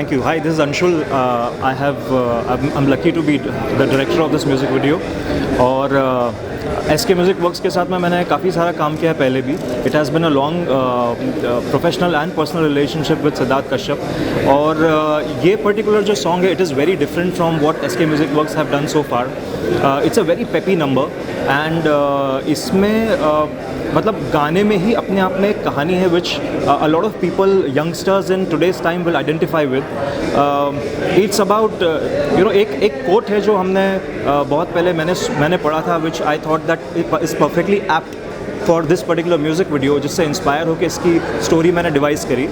Thank you. Hi, this is Anshul. I'm lucky to be the director of this music video. और SK Music Works के साथ में मैंने काफ़ी सारा काम किया है पहले भी. It has been a long professional and personal relationship with Siddharth Kashyap. और ये particular जो song है, it is very different from what SK Music Works have done so far. It's a very peppy number and इसमें मतलब गाने में ही अपने आप में एक कहानी है which a lot of people, youngsters in today's time will identify with. It's about एक quote है जो हमने बहुत पहले मैंने पढ़ा था which I thought that is perfectly apt for this particular music video, जिससे इंस्पायर होकर इसकी स्टोरी मैंने डिवाइस करी.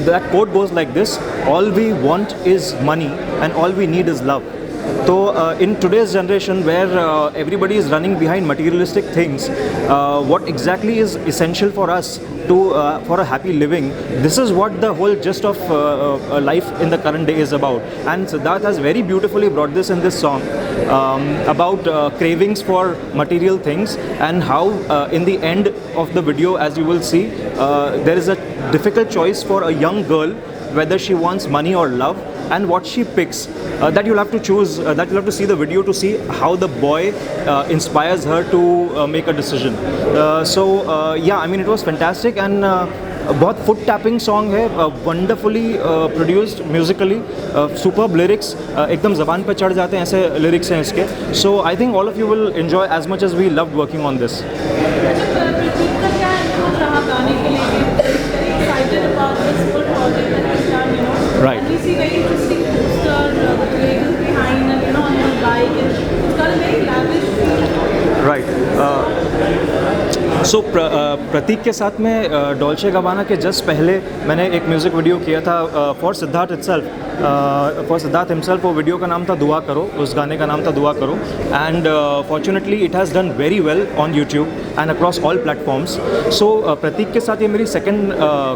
That quote goes like this: all we want is money and all we need is love. So in today's generation where everybody is running behind materialistic things, what exactly is essential for us to for a happy living? This is what the whole gist of life in the current day is about. And Siddharth has very beautifully brought this in this song about cravings for material things and how in the end of the video, as you will see, there is a difficult choice for a young girl whether she wants money or love, and what she picks. That you'll have to choose, that you'll have to see the video to see how the boy inspires her to make a decision. Yeah, I mean, it was fantastic and बहुत foot tapping song है, wonderfully produced musically, superb lyrics, एकदम ज़बान पे चढ़ जाते हैं ऐसे lyrics हैं इसके. So I think all of you will enjoy as much as we loved working on this. Right. And we see very interesting poster, the creators behind, and on the bike, and it's got a very lavish feel. Right. So प्रतीक के साथ में Dolce गबाना के just पहले मैंने एक music video किया था for Siddharth himself. वो वीडियो का नाम था दुआ करो, उस गाने का नाम था दुआ करो. And fortunately it has done very well on YouTube and across all platforms. So Prateek के साथ ये मेरी सेकेंड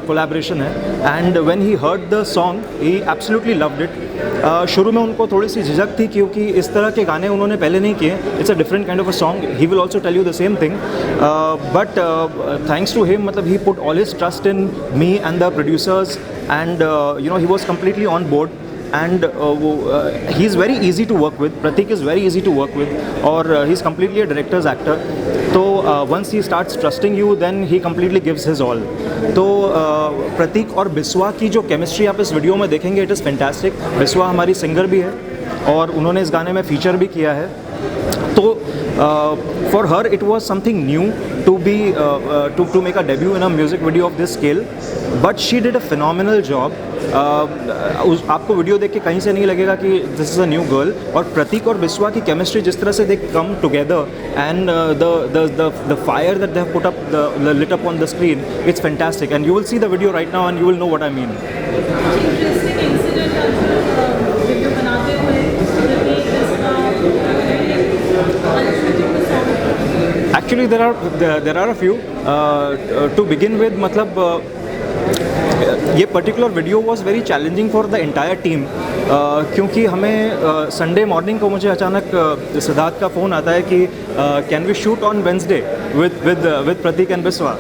कोलैबोरेशन है. And when he heard the song he absolutely loved it. शुरू में उनको थोड़ी सी झिझक थी क्योंकि इस तरह के गाने उन्होंने पहले नहीं किए. It's a different kind of a song. He will also tell you the same thing. But thanks to him, मतलब he put all his trust in me and the producers and he was completely on board and he is very easy to work with. Pratik is very easy to work with, or he's completely a director's actor. So once he starts trusting you, then he completely gives his all. तो प्रतीक और बिस्वा की जो chemistry आप इस video में देखेंगे, it is fantastic. Biswa हमारी singer भी है और उन्होंने इस गाने में फीचर भी किया है. तो for her it was something new to be to make a debut in a music video of this scale, but she did a phenomenal job. आपको वीडियो देख के कहीं से नहीं लगेगा कि this is a new girl. और प्रतीक और बिस्वा की केमिस्ट्री जिस तरह से they come together and the fire that they have put up lit up on the screen, it's fantastic and you will see the video right now and you will know what I mean. Interesting incident video बनाते हुए Actually there are a few. To begin with, मतलब ये particular video was very challenging for the entire team क्योंकि हमें Sunday morning को मुझे अचानक सिद्धार्थ का फ़ोन आता है कि can we shoot on Wednesday with Pratik and Biswa.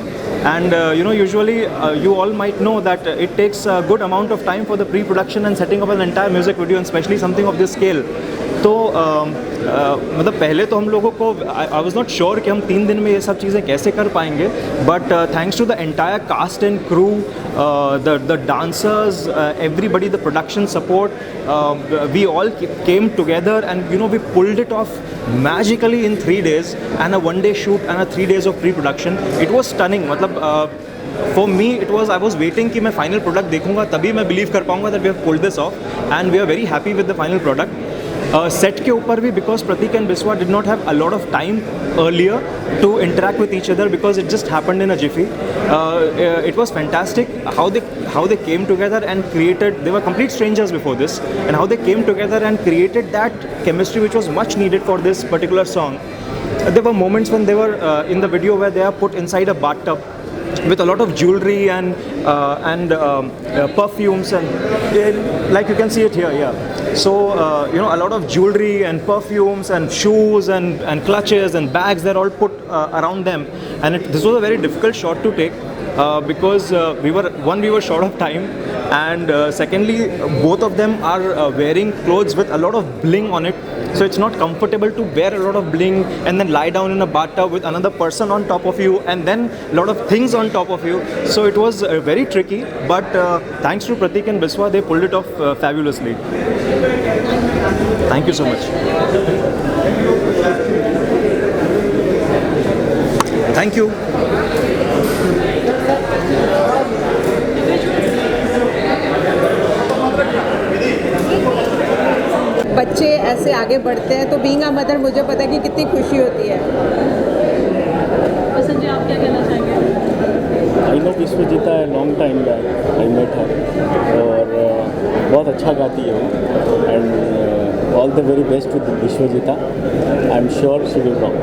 And usually you all might know that it takes a good amount of time for the pre-production and setting up an entire music video, and especially something of this scale. तो मतलब पहले तो हम लोगों को I was not sure कि हम 3 दिन में ये सब चीज़ें कैसे कर पाएंगे. But thanks to the entire cast and crew, the dancers, everybody, the production support, we all came together and we pulled it off magically in 3 days and a 1-day shoot and a 3 days of pre-production. It was stunning. मतलब for me it was, I was waiting कि मैं final product देखूंगा तभी मैं believe कर पाऊंगा that we have pulled this off, and we are very happy with the final product. Set के ऊपर भी because Pratik and Biswa did not have a lot of time earlier to interact with each other because it just happened in a jiffy. It was fantastic how they came together and created. They were complete strangers before this, and how they came together and created that chemistry which was much needed for this particular song. There were moments when they were in the video where they are put inside a bathtub with a lot of jewelry and perfumes and like you can see it here. Yeah. So, a lot of jewelry and perfumes and shoes and clutches and bags, they're all put around them. And this was a very difficult shot to take because we were short of time, and secondly, both of them are wearing clothes with a lot of bling on it. So it's not comfortable to wear a lot of bling and then lie down in a bathtub with another person on top of you and then a lot of things on top of you. So it was very tricky, but thanks to Pratik and Biswa, they pulled it off fabulously. Thank you so much. Thank you. बच्चे ऐसे आगे बढ़ते हैं तो being a mother मुझे पता है कि कितनी खुशी होती है। संजय, आप क्या कहना चाहेंगे? आई नो विश्वजीता है, long time back I met her, और बहुत अच्छा गाती है वो, and all the very best with Vishwajeeta. I am sure she will rock.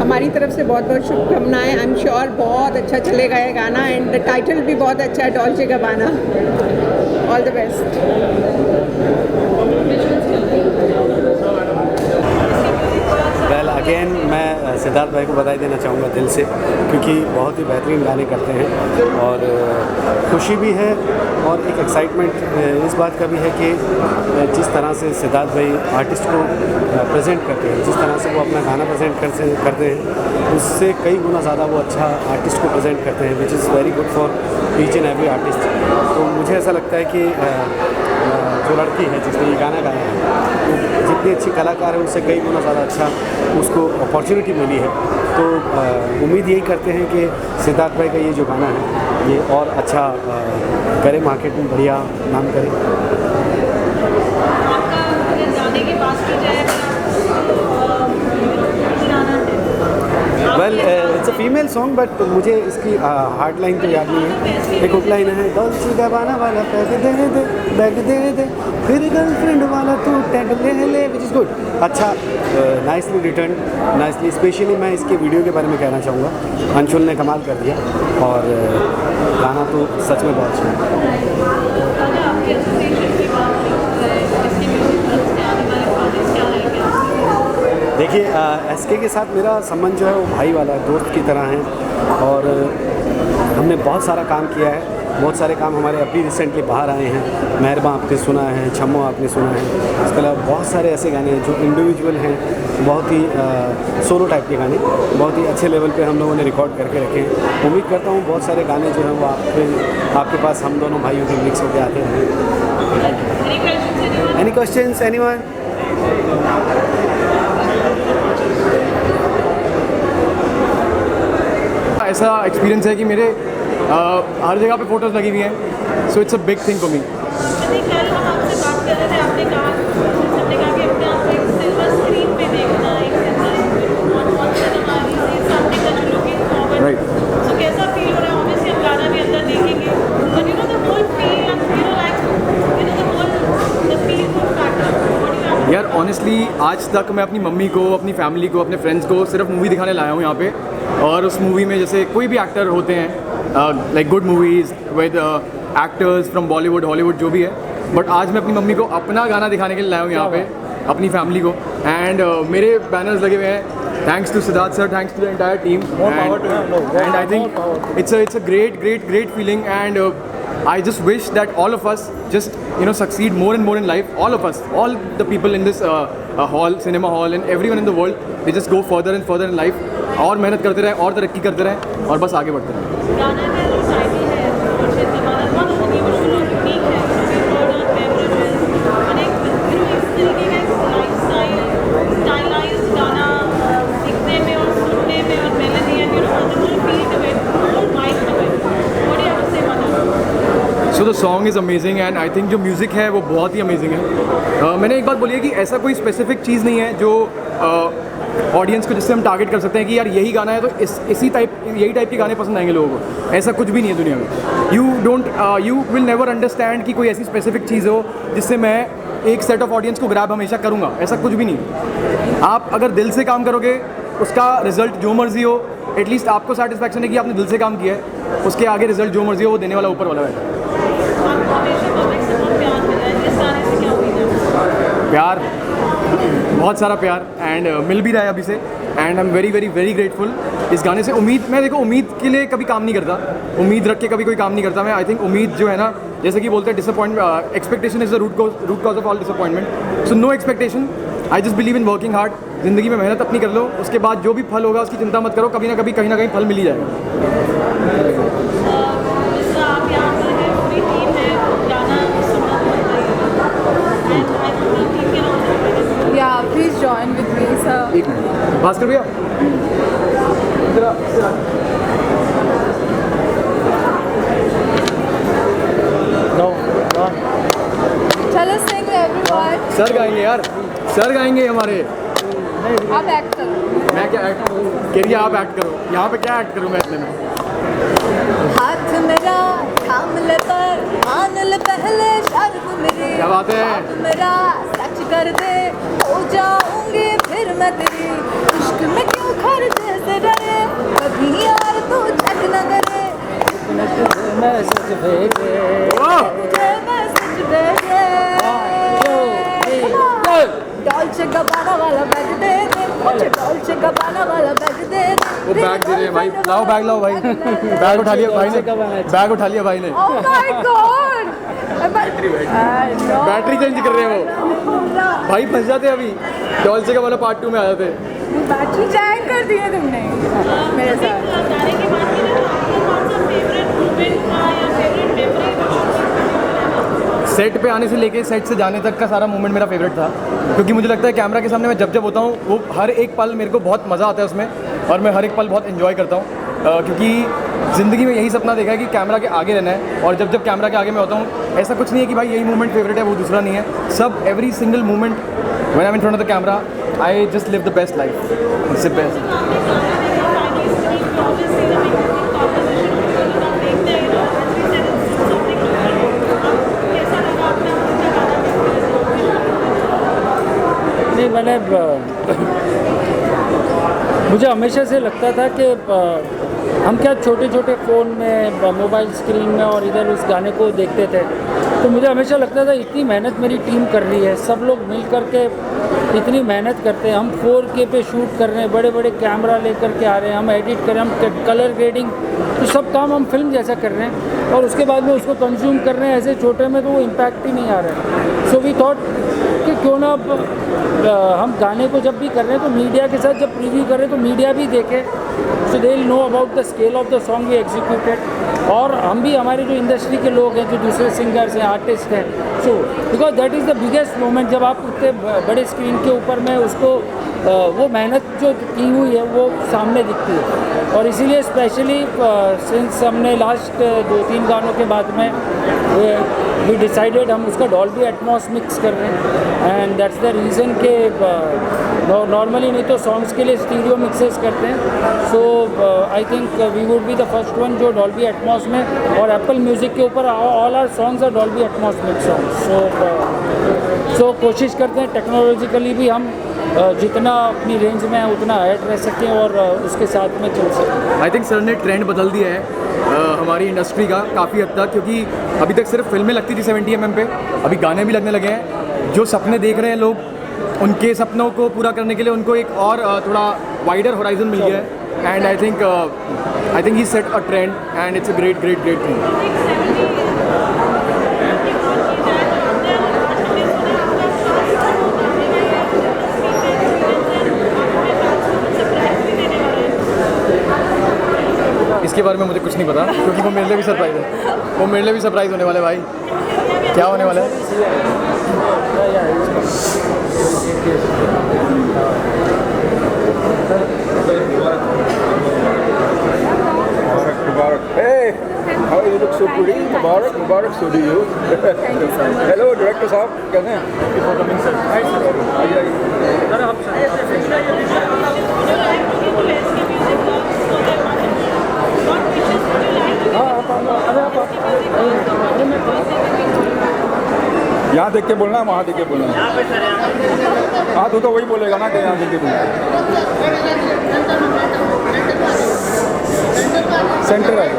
हमारी तरफ से बहुत बहुत शुभकामनाएं। आई एम श्योर बहुत अच्छा चलेगा ये गाना, एंड टाइटल भी बहुत अच्छा है, Dolce Gabbana. All the best. Well again मैं सिद्धार्थ भाई को बधाई देना चाहूँगा दिल से, क्योंकि बहुत ही बेहतरीन गाने करते हैं और खुशी भी है और एक एक्साइटमेंट इस बात का भी है कि जिस तरह से सिद्धार्थ भाई आर्टिस्ट को प्रेजेंट करते हैं, जिस तरह से वो अपना गाना प्रेजेंट करते हैं, उससे कई गुना ज़्यादा वो अच्छा आर्टिस्ट को प्रेजेंट करते हैं, which is very good for each and every artist. तो मुझे ऐसा लगता है कि जो लड़की है जिसने ये गाना गाया है, जितनी अच्छी कलाकार है उससे कई गुना ज़्यादा अच्छा उसको अपॉर्चुनिटी मिली है। तो उम्मीद यही करते हैं कि सिद्धार्थ भाई का ये जो गाना है ये और अच्छा करे, मार्केट में बढ़िया नाम करे। आपका अगर गाने की बात की जाए well it's a female song, but मुझे इसकी हार्ड लाइन तो याद नहीं है। एक हुक लाइन है, डॉल्चे गाबाना वाला बैग दे दे फिर गर्लफ्रेंड वाला तू टैग ले, विच इज़ गुड। अच्छा, नाइसली रिटर्न, नाइसली। स्पेशली मैं इसके वीडियो के बारे में कहना चाहूँगा, अंशुल ने कमाल कर दिया और गाना तो सच में बहुत अच्छा है। देखिए एसके के साथ मेरा संबंध जो है वो भाई वाला है, दोस्त की तरह है, और हमने बहुत सारा काम किया है। बहुत सारे काम हमारे अभी रिसेंटली बाहर आए हैं। मेहरबा आपने सुना है, छम्मो आपने सुना है, इसके अलावा बहुत सारे ऐसे गाने हैं जो इंडिविजुअल हैं, बहुत ही सोलो टाइप के गाने, बहुत ही अच्छे लेवल पे हम लोगों ने रिकॉर्ड करके रखे हैं। उम्मीद करता हूँ बहुत सारे गाने जो हैं वो आपके पास हम दोनों भाइयों के मिक्स होकर आते हैं। Any questions anyone? ऐसा एक्सपीरियंस है कि मेरे हर जगह पे फोटोज़ लगी हुई हैं, so it's a big thing for me. कल हम आपसे बात कर रहे थे, आपने कहा कि अपने आप को एक सिल्वर स्क्रीन पे देखना, एक राइट। सो कैसा फील हो रहा है? ऑब्वियसली हम गाना भी अंदर देखेंगे, but you know the whole feel and you know like you know the whole the feel good factor. यार ऑनेस्टली आज तक मैं अपनी मम्मी को, अपनी फैमिली को, अपने फ्रेंड्स को सिर्फ मूवी दिखाने लाया हूँ यहाँ पे, और उस मूवी में जैसे कोई भी एक्टर होते हैं, like good movies with actors from Bollywood Hollywood जो भी है, बट आज मैं अपनी मम्मी को अपना गाना दिखाने के लिए लाया हूँ यहाँ पे, अपनी फैमिली को। एंड मेरे बैनर्स लगे हुए हैं, thanks to Siddharth sir, thanks to the entire team, and I think it's a great feeling, and I just wish that all of us just succeed more and more in life. All of us, all the people in this cinema hall and everyone in the world, they just go further and further in life, और मेहनत करते रहे और तरक्की करते रहे और बस आगे बढ़ते रहे। गाना का जो टाइटल है डॉल्चे गाबाना बहुत इमोशनल और यूनिक है, और एक इस तरीके का एक लाइफस्टाइल स्टाइलाइज्ड गाना दिखने में और सुनने में और melody and the whole feel to it, whole vibe to it. What do you have to say about it? So the song is amazing, and I think जो म्यूज़िक है वो बहुत ही अमेजिंग है। मैंने एक बात बोली है कि ऐसा कोई स्पेसिफिक चीज़ नहीं है जो ऑडियंस को जिससे हम टारगेट कर सकते हैं कि यार यही गाना है तो यही टाइप के गाने पसंद आएंगे लोगों को। ऐसा कुछ भी नहीं है दुनिया में। यू विल नेवर अंडरस्टैंड कि कोई ऐसी स्पेसिफिक चीज़ हो जिससे मैं एक सेट ऑफ ऑडियंस को ग्रैब हमेशा करूँगा, ऐसा कुछ भी नहीं। आप अगर दिल से काम करोगे, उसका रिजल्ट जो मर्जी हो, एटलीस्ट आपको सेटिस्फैक्शन है कि आपने दिल से काम किया है, उसके आगे रिजल्ट जो मर्जी हो वो देने वाला ऊपर वाला है। आपको हमेशा पब्लिक से बहुत प्यार मिला है, जिस गाने से प्यार, बहुत सारा प्यार एंड मिल भी रहा है अभी से and I am very very very grateful इस गाने से। मैं देखो उम्मीद के लिए कभी काम नहीं करता, उम्मीद रख के कभी कोई काम नहीं करता मैं। आई थिंक उम्मीद जो है ना, जैसे कि बोलते हैं disappointment, expectation is the root cause of all disappointment. So no expectation, I just believe in working hard. ज़िंदगी में मेहनत अपनी कर लो, उसके बाद जो भी फल होगा उसकी चिंता मत करो, कभी ना कभी कहीं ना कहीं फल मिल ही जाएगा। जिसका आप यहाँ पर है, पूरी टीम है, गाना सुनना बहुत रही है। Yeah, please join with me, sir. एक मिनट भास्कर भैया, चलो sing everyone. सर गाएंगे यार, सर गाएंगे हमारे। आप एक्ट करो। मैं क्या एक्ट करूँ? कह रही है आप एक्ट करो, यहाँ पे क्या एक्ट करूँ मैं इतने में? हाथ मेरा थाम ले पर मान ले पहले शर्त मेरी। क्या बात है? हाथ मेरा सच कर दे, हो जाऊंगी फिर मैं तेरी। इश्क में क्यों खर्चे से डरे, कभी यार तू चेक न करे। मैसेज भेजे तुझे मैसेज भेजे, डॉल्चे गबाना वाला बैग दे दे, मुझे डॉल्चे गबाना वाला बैग दे दे। वो बैग दे रहे हैं भाई, लाओ बैग लाओ भाई। बैग उठा लिया भाई ने, बैग उठा लिया भाई ने। Oh my God! Battery change कर रहे हैं वो भाई, फंस जाते अभी डॉल्चे का वाला पार्ट 2 में आ जाते। बैटरी चेंज कर दी है तुमने मेरे साथ। गाने की बात करें तो आपका कौन सा फेवरेट मोमेंट था या फेवरेट मेमोरी? सेट पे आने से लेके सेट से जाने तक का सारा मोमेंट मेरा फेवरेट था, क्योंकि मुझे लगता है कैमरा के सामने मैं जब होता हूँ वो हर एक पल मेरे को बहुत मज़ा आता है उसमें, और मैं हर एक पल बहुत एंजॉय करता हूँ। क्योंकि ज़िंदगी में यही सपना देखा है कि कैमरा के आगे रहना है, और जब कैमरा के आगे मैं होता हूँ ऐसा कुछ नहीं है कि भाई यही मोमेंट फेवरेट है वो दूसरा नहीं है। सब every single moment when I am in front of the camera I just live the best life, it's the best. नहीं, मैंने मुझे हमेशा से लगता था कि हम क्या छोटे छोटे फ़ोन में, मोबाइल स्क्रीन में और इधर उस गाने को देखते थे, तो मुझे हमेशा लगता था इतनी मेहनत मेरी टीम कर रही है, सब लोग मिल कर के इतनी मेहनत करते हैं। हम 4K पे शूट कर रहे हैं, बड़े बड़े कैमरा लेकर के आ रहे हैं, हम एडिट कर रहे हैं, हम कलर ग्रेडिंग, तो सब काम हम फिल्म जैसा कर रहे हैं, और उसके बाद में उसको कंज्यूम कर रहे हैं ऐसे छोटे में, तो वो इम्पैक्ट ही नहीं आ रहा है। सो वी थॉट कि क्यों ना हम गाने को जब भी कर रहे हैं तो मीडिया के साथ जब प्रीव्यू करें तो मीडिया भी देखे, so they will know about the scale of the song we executed. और हम भी, हमारे जो इंडस्ट्री के लोग हैं, जो दूसरे सिंगर्स हैं, आर्टिस्ट हैं, so because that is the biggest moment, जब आप उतने बड़े स्क्रीन के ऊपर में उसको वो मेहनत जो की हुई है वो सामने दिखती है। और इसीलिए स्पेशली सिंस हमने लास्ट 2-3 गानों के बाद में वी डिसाइडेड हम उसका डॉल्बी एटमॉस मिक्स कर रहे हैं, एंड दैट्स द रीज़न के नॉर्मली नहीं तो सॉन्ग्स के लिए स्टीरियो मिक्सेस करते हैं। So I think we would be the first one जो डॉल्बी एटमॉस में, और एप्पल म्यूज़िक के ऊपर all our songs are Dolby Atmos mix songs. सो कोशिश करते हैं टेक्नोलॉजिकली भी हम जितना अपनी रेंज में है उतना ऐड रह सकें और उसके साथ में चल सकें। आई थिंक सर ने ट्रेंड बदल दिया है हमारी इंडस्ट्री का काफ़ी हद तक, क्योंकि अभी तक सिर्फ फिल्में लगती थी 70 mm पे, अभी गाने भी लगने लगे हैं। जो सपने देख रहे हैं लोग, उनके सपनों को पूरा करने के लिए उनको एक और थोड़ा वाइडर होराइजन मिल गया है, and I think he set a trend and it's a great great great thing. इसके बारे में मुझे कुछ नहीं पता, क्योंकि वो मेरे लिए भी सरप्राइज़ है, वो मेरे लिए भी सरप्राइज़ होने वाला है भाई। क्या होने वाला है? Hey, how you look so pretty. Mubarak, Mubarak, so do you. Thank you so much. Hello, director साहब, कैसे हैं? यहाँ देख के बोलना है, वहाँ देख के बोलना है। हाँ, तू तो वही बोलेगा ना कि यहाँ देख के बोलना। सेंटर है,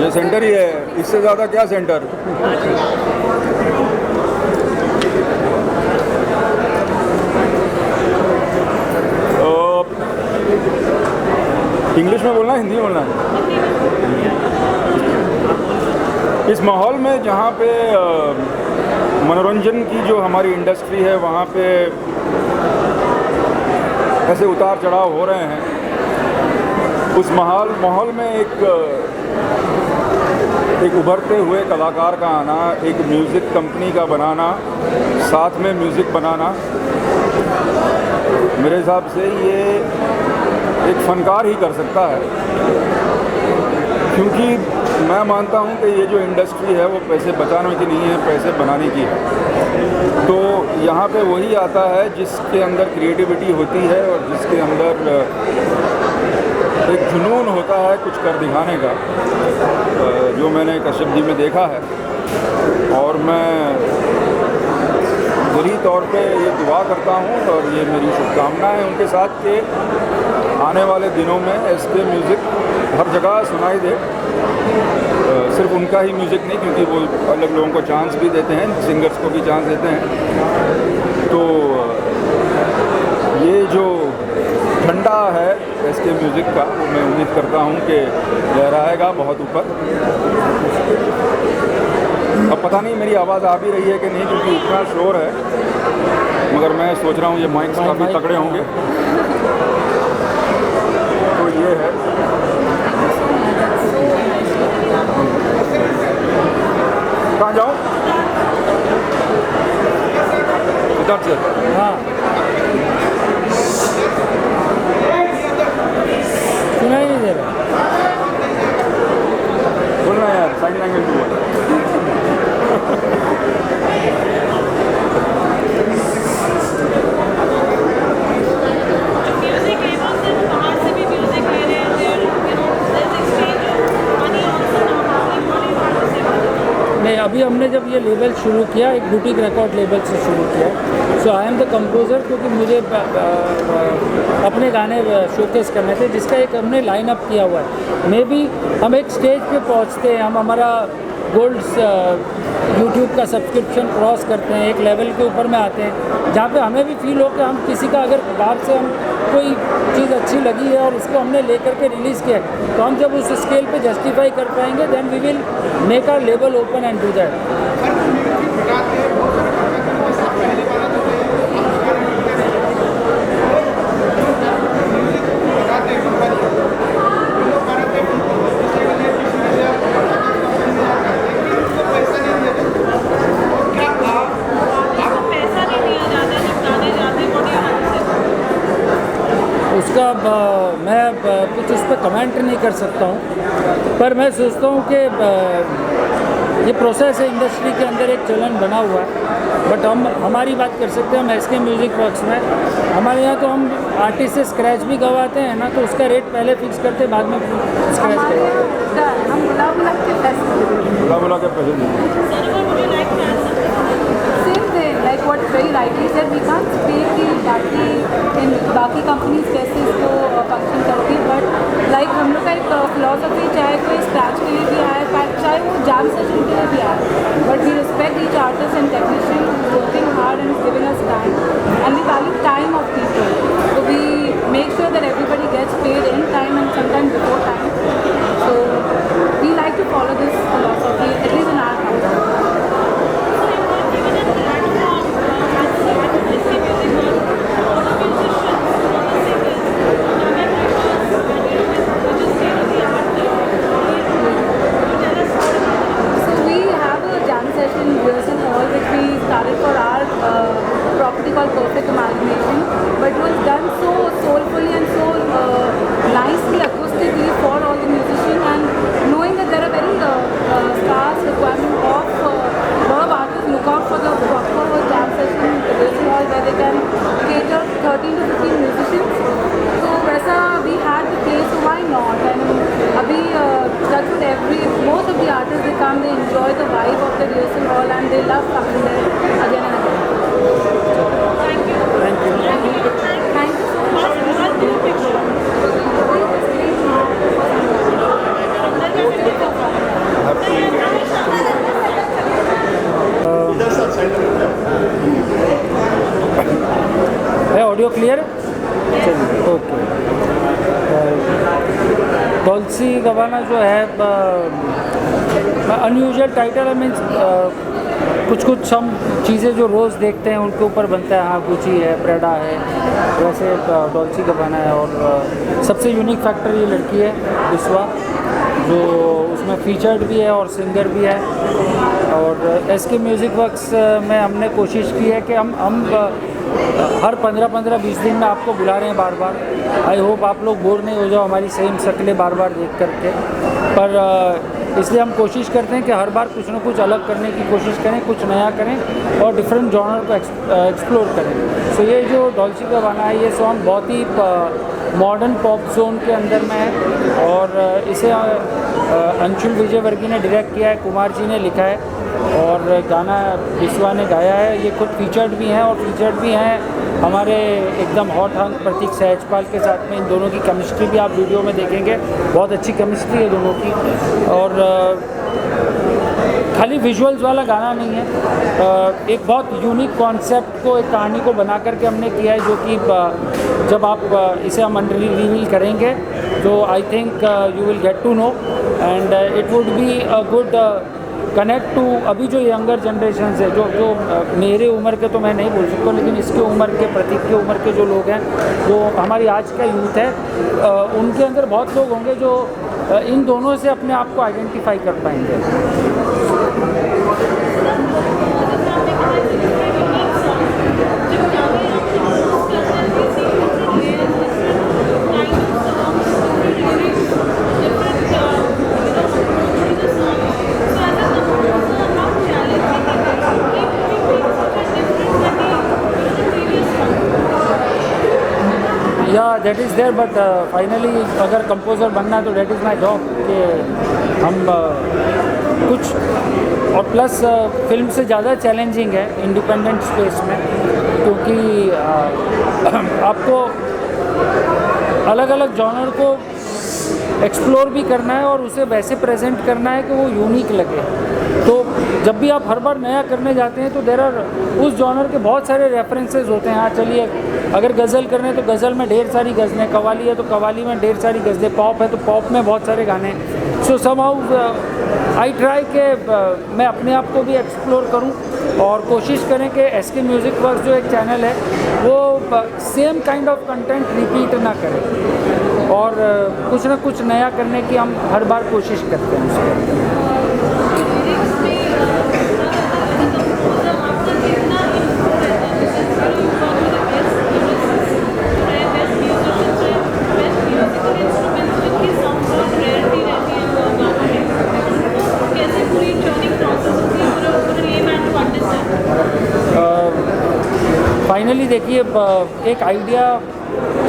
ये सेंटर ही है, इससे ज़्यादा क्या सेंटर। इंग्लिश में बोलना है, हिंदी में बोलना है? इस माहौल में जहाँ पे मनोरंजन की जो हमारी इंडस्ट्री है वहाँ पे ऐसे उतार चढ़ाव हो रहे हैं, उस माहौल में एक उभरते हुए कलाकार का आना, एक म्यूज़िक कंपनी का बनाना, साथ में म्यूज़िक बनाना, मेरे हिसाब से ये एक फ़नकार ही कर सकता है। क्योंकि मैं मानता हूँ कि ये जो इंडस्ट्री है वो पैसे बचाने की नहीं है, पैसे बनाने की है। तो यहाँ पे वही आता है जिसके अंदर क्रिएटिविटी होती है और जिसके अंदर एक जुनून होता है कुछ कर दिखाने का, जो मैंने कश्यप जी में देखा है। और मैं दिली तौर पे ये दुआ करता हूँ और ये मेरी शुभकामना है उनके साथ के आने वाले दिनों में एसके म्यूज़िक हर जगह सुनाई दे। सिर्फ उनका ही म्यूज़िक नहीं, क्योंकि वो अलग लोगों को चांस भी देते हैं, सिंगर्स को भी चांस देते हैं। तो ये जो झंडा है एसके म्यूज़िक का, वो मैं उम्मीद करता हूँ कि लहराएगा बहुत ऊपर। अब पता नहीं मेरी आवाज़ आ भी रही है कि नहीं, क्योंकि इतना शोर है, मगर मैं सोच रहा हूँ ये माइक्स काफ़ी तगड़े होंगे। तो ये है, कहाँ जाऊँ? इधर से। हाँ, सुनाई नहीं दे रहा। बोलना यार, साइन लैंग्वेज में बोल। म्यूजिक लेबल सिर्फ बाहर से भी म्यूजिक ले रहे हैं, exchange of money also now happening से। नहीं, अभी हमने जब ये लेबल शुरू किया, एक बुटीक रिकॉर्ड लेबल से शुरू किया। सो आई एम द कंपोज़र, क्योंकि मुझे अपने गाने शोकेस करने थे, जिसका एक हमने लाइन अप किया हुआ है। मे बी हम एक स्टेज पे पहुंचते हैं, हम हमारा गोल्ड यूट्यूब का सब्सक्रिप्शन क्रॉस करते हैं, एक लेवल के ऊपर में आते हैं जहाँ पे हमें भी फील हो कि हम किसी का अगर बाहर से हम कोई चीज़ अच्छी लगी है और उसको हमने लेकर के रिलीज़ किया है, तो हम जब उस स्केल पे जस्टिफाई कर पाएंगे, then we will make our label open and do that. पैसा नहीं दिया जाता है जब गाने जाते हैं, बॉडी उसका मैं कुछ उस पर कमेंट नहीं कर सकता हूँ, पर मैं सोचता हूँ कि ये प्रोसेस है इंडस्ट्री के अंदर, एक चलन बना हुआ है। बट हम हमारी बात कर सकते हैं, हम एसके म्यूज़िक वर्क्स में हमारे यहाँ तो हम आर्टिस्ट से स्क्रैच भी गवाते हैं ना, तो उसका रेट पहले फिक्स करते हैं, बाद में स्क्रैच करते हैं। हम बुला बुला के पैसे same thing like what very rightly said, we can't speak कि बाकी कंपनीज कैसे इसको फंक्शन करती है, बट लाइक हम लोग का एक फिलॉसफी, चाहे कोई स्क्रैच के लिए भी आए, चाहे वो जैम सेशन के लिए भी आए, but we respect each artist and technician working hard and giving us time and we value time of people, so we make sure that everybody gets paid in time and sometimes before time, so we like to follow this philosophy, at least in our company. Property called Perfect Amalgamation, but it was done so soulfully and so nicely acoustically for all the musicians, and knowing that there are very scarce requirement of lot of artists look out for the proper jam session rehearsal hall where they can cater 13 to 15 musicians. So वैसा we had the place, so why not? And अभी that's what most of the artists, they come, they enjoy the vibe of the rehearsal hall and they love coming there again and again. Thank you. Thank you. Thank you so much. चलिए okay. डॉल्ची गबाना जो है unusual title means कुछ कुछ हम चीज़ें जो रोज़ देखते हैं उनके ऊपर बनता है। हाँ, गुची है, प्रेडा है, वैसे डॉल्ची गबाना है। और सबसे यूनिक फैक्टर ये लड़की है बिस्वा, जो उसमें फीचर्ड भी है और सिंगर भी है। और एसके म्यूज़िक वर्क्स में हमने कोशिश की है कि हम हर 15-20 दिन में आपको बुला रहे हैं बार बार। आई होप आप लोग बोर नहीं हो जाओ हमारी सेम शक्लें बार बार देख करके, पर इसलिए हम कोशिश करते हैं कि हर बार कुछ ना कुछ अलग करने की कोशिश करें, कुछ नया करें और डिफरेंट जॉनर को एक्सप्लोर करें। सो ये जो डॉल्ची गबाना है, ये सॉन्ग बहुत ही मॉडर्न पॉप जोन के अंदर में है और इसे अंशुल विजयवर्गीय ने डायरेक्ट किया है, कुमार जी ने लिखा है और गाना बिस्वा ने गाया है। ये खुद फीचर्ड भी हैं और फीचर्ड भी हैं हमारे एकदम हॉट हंक प्रतीक सहजपाल के साथ में। इन दोनों की केमिस्ट्री भी आप वीडियो में देखेंगे, बहुत अच्छी केमिस्ट्री है दोनों की। और खाली विजुअल्स वाला गाना नहीं है, एक बहुत यूनिक कॉन्सेप्ट को, एक कहानी को बना करके हमने किया है, जो कि जब आप इसे हम रिवील करेंगे तो I think you will get to know and it would be a good connect to अभी जो यंगर जनरेशन है, जो मेरे उम्र के तो मैं नहीं बोल सकता, लेकिन इसके उम्र के, प्रतीक के उम्र के जो लोग हैं, जो हमारी आज का यूथ है, उनके अंदर बहुत लोग होंगे जो इन दोनों से अपने आप को आइडेंटिफाई कर पाएंगे। या that is there, but finally अगर कंपोज़र बनना है तो दैट इज़ माई जॉब कि हम कुछ, और प्लस फिल्म से ज़्यादा चैलेंजिंग है इंडिपेंडेंट स्पेस में, क्योंकि आपको अलग अलग जॉनर को एक्सप्लोर भी करना है और उसे वैसे प्रेजेंट करना है कि वो यूनिक लगे। तो जब भी आप हर बार नया करने जाते हैं तो देर आर उस जॉनर के बहुत सारे रेफरेंसेस होते हैं। हाँ चलिए, अगर गज़ल करने तो गज़ल में ढेर सारी गज़लें, कवाली है तो कवाली में ढेर सारी गज़लें, पॉप है तो पॉप में बहुत सारे गाने। सो समहाउ आई ट्राई के मैं अपने आप को भी एक्सप्लोर करूं और कोशिश करें कि एसके म्यूज़िक वर्क्स जो एक चैनल है वो same kind of content repeat ना करें और कुछ ना कुछ नया करने की हम हर बार कोशिश करते हैं उसके। फाइनली देखिए, एक आइडिया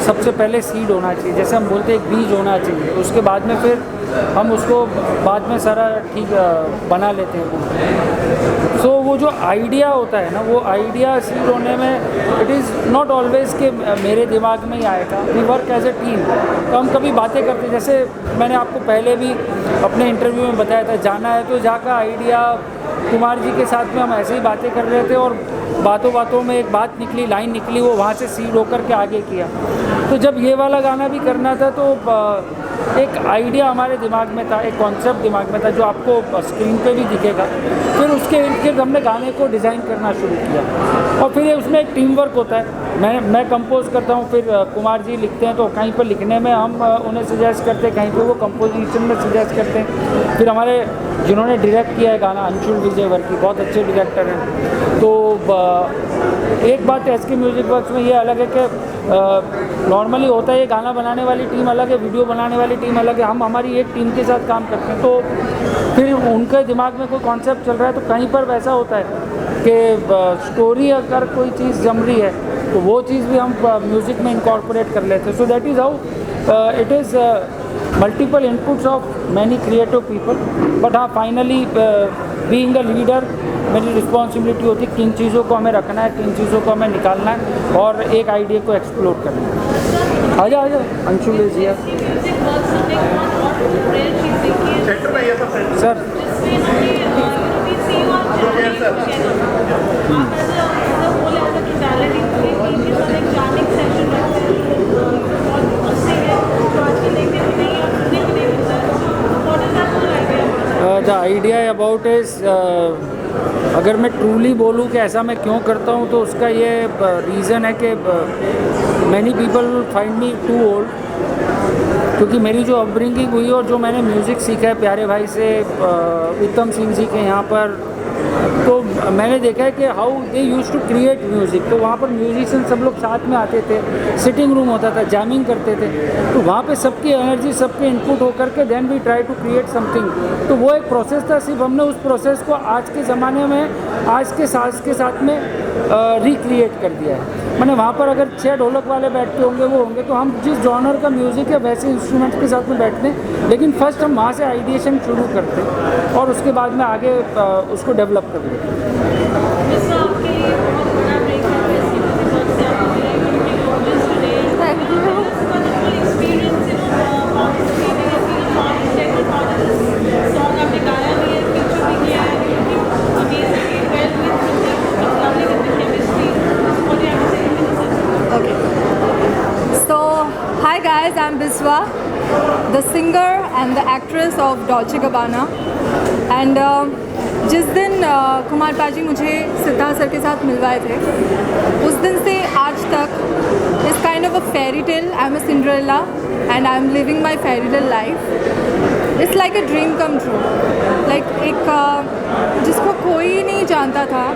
सबसे पहले सीड होना चाहिए, जैसे हम बोलते हैं एक बीज होना चाहिए, उसके बाद में फिर हम उसको बाद में सारा ठीक बना लेते हैं। सो वो जो आइडिया होता है ना, वो आइडिया सीड होने में इट इज़ नॉट ऑलवेज़ कि मेरे दिमाग में ही आएगा। We work as a team. तो हम कभी बातें करते, जैसे मैंने आपको पहले भी अपने इंटरव्यू में बताया था, जाना है तो जा का आइडिया कुमार जी के साथ में हम ऐसे ही बातें कर रहे थे और बातों बातों में एक बात निकली, लाइन निकली, वो वहाँ से सीड होकर के आगे किया। तो जब ये वाला गाना भी करना था तो एक आइडिया हमारे दिमाग में था, एक कॉन्सेप्ट दिमाग में था जो आपको स्क्रीन पे भी दिखेगा। फिर उसके इर्द गिर्द हमने गाने को डिज़ाइन करना शुरू किया और फिर ये उसमें एक टीम वर्क होता है। मैं कंपोज करता हूँ, फिर कुमार जी लिखते हैं, तो कहीं पर लिखने में हम उन्हें सजेस्ट करते हैं, कहीं पर वो कंपोजिशन में सजेस्ट करते हैं। फिर हमारे जिन्होंने डायरेक्ट किया है गाना, अंशुल विजयवर्गीय, बहुत अच्छे डायरेक्टर हैं। तो एक बात एसके म्यूज़िक वर्क्स में ये अलग है कि नॉर्मली होता है ये गाना बनाने वाली टीम अलग है, वीडियो बनाने वाली टीम अलग है, हम हमारी एक टीम के साथ काम करते हैं। तो फिर उनके दिमाग में कोई कॉन्सेप्ट चल रहा है तो कहीं पर वैसा होता है कि स्टोरी अगर कोई चीज़ जम रही है तो वो चीज़ भी हम म्यूज़िक में इनकॉर्पोरेट कर लेते हैं। So that is how it is multiple inputs of many creative people. But हाँ, फाइनली बीइंग अ लीडर मेरी रिस्पॉन्सिबिलिटी होती है किन चीज़ों को हमें रखना है, किन चीज़ों को हमें निकालना है और एक आइडिया को एक्सप्लोर करना है। आजा Anshul ji sir. The idea about is, अगर मैं ट्रूली बोलूँ कि ऐसा मैं क्यों करता हूँ, तो उसका ये रीज़न है कि many people find me too old, क्योंकि मेरी जो अपब्रिंगिंग हुई और जो मैंने म्यूज़िक सीखा है प्यारे भाई से, उत्तम सिंह जी के यहाँ पर, तो मैंने देखा है कि how they use to create music. तो वहाँ पर म्यूजिशियन सब लोग साथ में आते थे, सिटिंग रूम होता था, जैमिंग करते थे, तो वहाँ पे सबकी एनर्जी, सबके इनपुट होकर के then we try to create something. तो वो एक प्रोसेस था, सिर्फ हमने उस प्रोसेस को आज के ज़माने में आज के साज के साथ में रिक्रिएट कर दिया है। मैंने वहाँ पर अगर 6 ढोलक वाले बैठते होंगे वो होंगे, तो हम जिस जॉनर का म्यूज़िक है वैसे इंस्ट्रूमेंट्स के साथ में बैठते हैं, लेकिन फर्स्ट हम वहाँ से आइडिएशन शुरू करते हैं और उसके बाद में आगे उसको डेवलप कर लेते हैं। मिस आपके लिए बहुत बड़ा ब्रेक है वैसे म्यूजिक से आप मुझे technologies today thank you wonderful experience participating as being participating song आपने गाया भी है, फीचर भी किया है, amazingly well with lovely with the chemistry. What do you have to say? Okay. So, hi guys, I'm Biswa, the singer and the actress of Dolce Gabbana. And जिस दिन कुमार पाजी मुझे सिद्धार्थ सर के साथ मिलवाए थे, उस दिन से आज तक इस kind of a fairy tale, I am a Cinderella and I am living my fairy tale life. It's like a dream come true. Like एक जिसको कोई नहीं जानता था,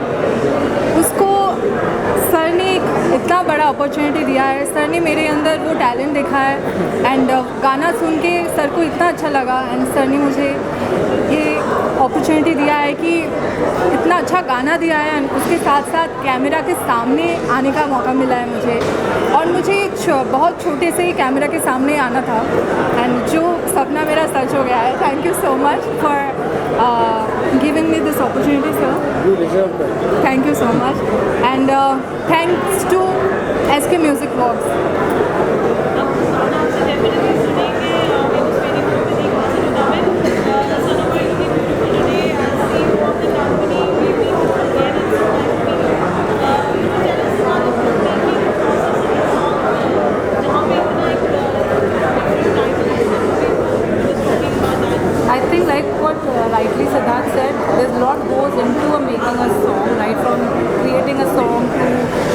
उसको सर ने एक इतना बड़ा अपॉर्चुनिटी दिया है। सर ने मेरे अंदर वो टैलेंट देखा है एंड गाना सुन के सर को इतना अच्छा लगा एंड सर ने मुझे ये अपॉर्चुनिटी दिया है कि इतना अच्छा गाना दिया है एंड उसके साथ साथ कैमरा के सामने आने का मौका मिला है मुझे। और मुझे बहुत छोटे से ही कैमरा के सामने आना था एंड जो सपना मेरा सच हो गया है। Thank you so much for giving me this opportunity sir. Thank you so much and thanks to SK Music Works। I think like what rightly Siddharth said, there's a lot goes into making a song, right? From creating a song to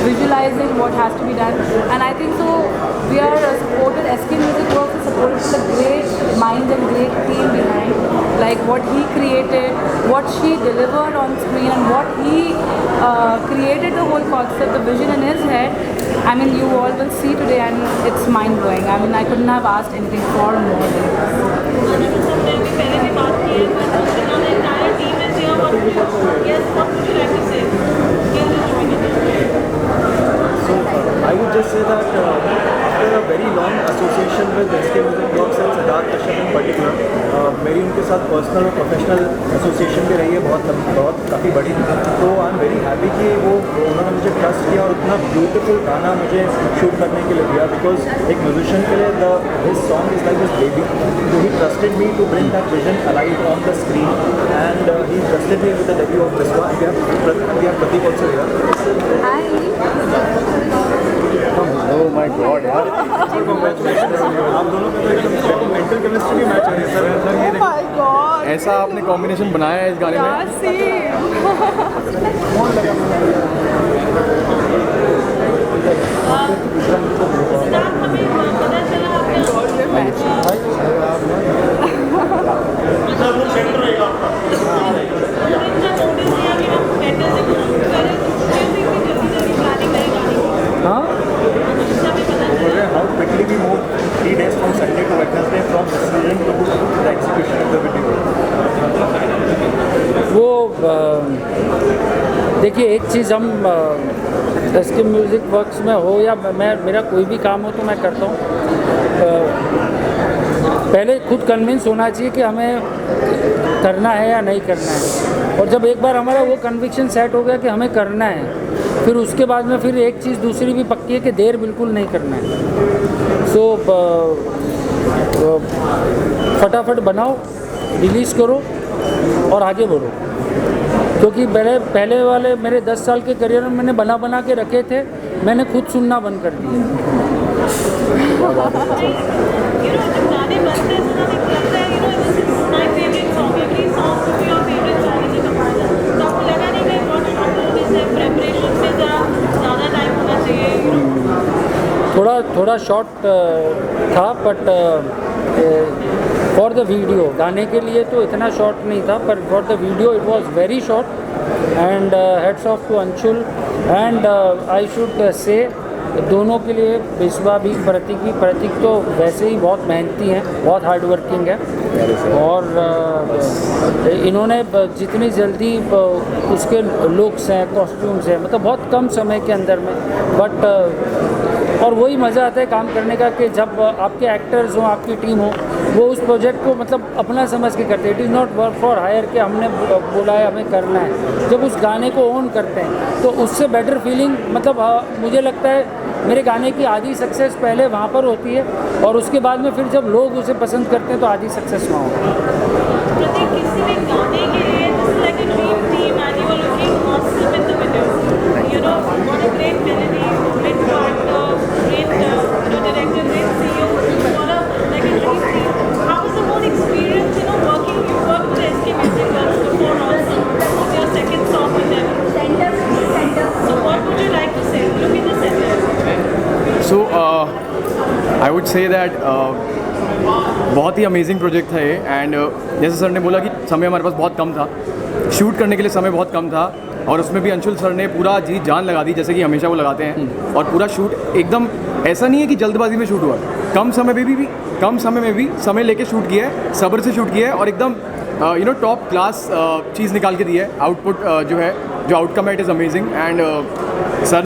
visualizing what has to be done. And I think so we are supported, SK Music Works is supported with a great mind and great team behind. Like what he created, what she delivered on screen and what he created the whole concept, the vision in his head. I mean you all will see today and it's mind blowing. I mean I couldn't have asked anything far more than this. पहले भी बात की है, but the entire team is here. Yes, what would you like to say? Yes, just join it. So I would just say that after a very long association with SK Music Works and Siddharth Kashyap in particular, मेरी उनके साथ personal और professional association भी रही है बहुत काफ़ी बड़ी। तो आई एम वेरी हैप्पी कि वो उन्होंने मुझे ट्रस्ट किया और उतना ब्यूटीफुल गाना मुझे शूट करने के लिए दिया। बिकॉज एक म्यूजिशियन के लिए his song is like his baby, तो he trusted me to bring that vision alive on the screen and he trusted me with the debut of Biswa। We have Pratik also here. Hi. Oh my God यार, आप दोनों का तो एकदम mental chemistry भी match हो रही है सर। मतलब ये My God. ऐसा आपने कॉम्बिनेशन बनाया है इस गाने में। सिद्धार्थ, हमें पता चला आपने हाँ, how quickly we moved 3 days from Sunday to Wednesday from decision to the execution of the video. वो देखिए एक चीज़ हम SK म्यूज़िक वर्क्स में हो या मैं मेरा कोई भी काम हो तो मैं करता हूँ, पहले खुद कन्विंस होना चाहिए कि हमें करना है या नहीं करना है। और जब एक बार हमारा वो कन्विक्शन सेट हो गया कि हमें करना है, फिर उसके बाद में फिर एक चीज़ दूसरी भी पक्की है कि देर बिल्कुल नहीं करना है। सो फटाफट बनाओ, रिलीज़ करो और आगे बढ़ो। क्योंकि पहले वाले मेरे 10 साल के करियर में मैंने बना के रखे थे, मैंने खुद सुनना बंद कर दिया। जब गाने बनते हैं तो लगता है this is my favorite song, every song थोड़ा शॉर्ट था, बट फॉर द वीडियो, गाने के लिए तो इतना शॉर्ट नहीं था, पर for the video it was very short. And hats off to Anshul. And I should say दोनों के लिए, विश्वा भी, प्रतीक तो वैसे ही बहुत मेहनती हैं, बहुत हार्ड वर्किंग है. और इन्होंने जितनी जल्दी उसके लुक्स हैं, कॉस्ट्यूम्स हैं, मतलब बहुत कम समय के अंदर में, बट और वही मज़ा आता है काम करने का कि जब आपके एक्टर्स हों, आपकी टीम हो, वो उस प्रोजेक्ट को मतलब अपना समझ के करते हैं. It is not work for hire कि हमने बोला है हमें करना है. जब उस गाने को ओन करते हैं तो उससे बेटर फीलिंग, मतलब मुझे लगता है मेरे गाने की आधी सक्सेस पहले वहाँ पर होती है, और उसके बाद में फिर जब लोग उसे पसंद करते हैं तो आधी सक्सेस वहाँ होती है. प्रतीक, किसी भी गाने के लिए this is like a dream team and you are looking awesome in the video. You know, what a great melody, great actor, great director, great CEO. What a like a dream team. How was the whole experience? You know, working. You worked with SK Music Works before also. This was your second song with them. So what would you like to say? Look in the center. So I would say that बहुत ही amazing project था ये. And जैसे sir ने बोला कि समय हमारे पास बहुत कम था, शूट करने के लिए समय बहुत कम था, और उसमें भी अंशुल सर ने पूरा जी जान लगा दी, जैसे कि हमेशा वो लगाते हैं. और पूरा शूट एकदम ऐसा नहीं है कि जल्दबाजी में शूट हुआ, कम समय में भी समय लेके शूट किया है, सब्र से शूट किया है, और एकदम यू नो टॉप क्लास चीज़ निकाल के दी है. आउटपुट जो है, जो आउटकम है, it is amazing. And sir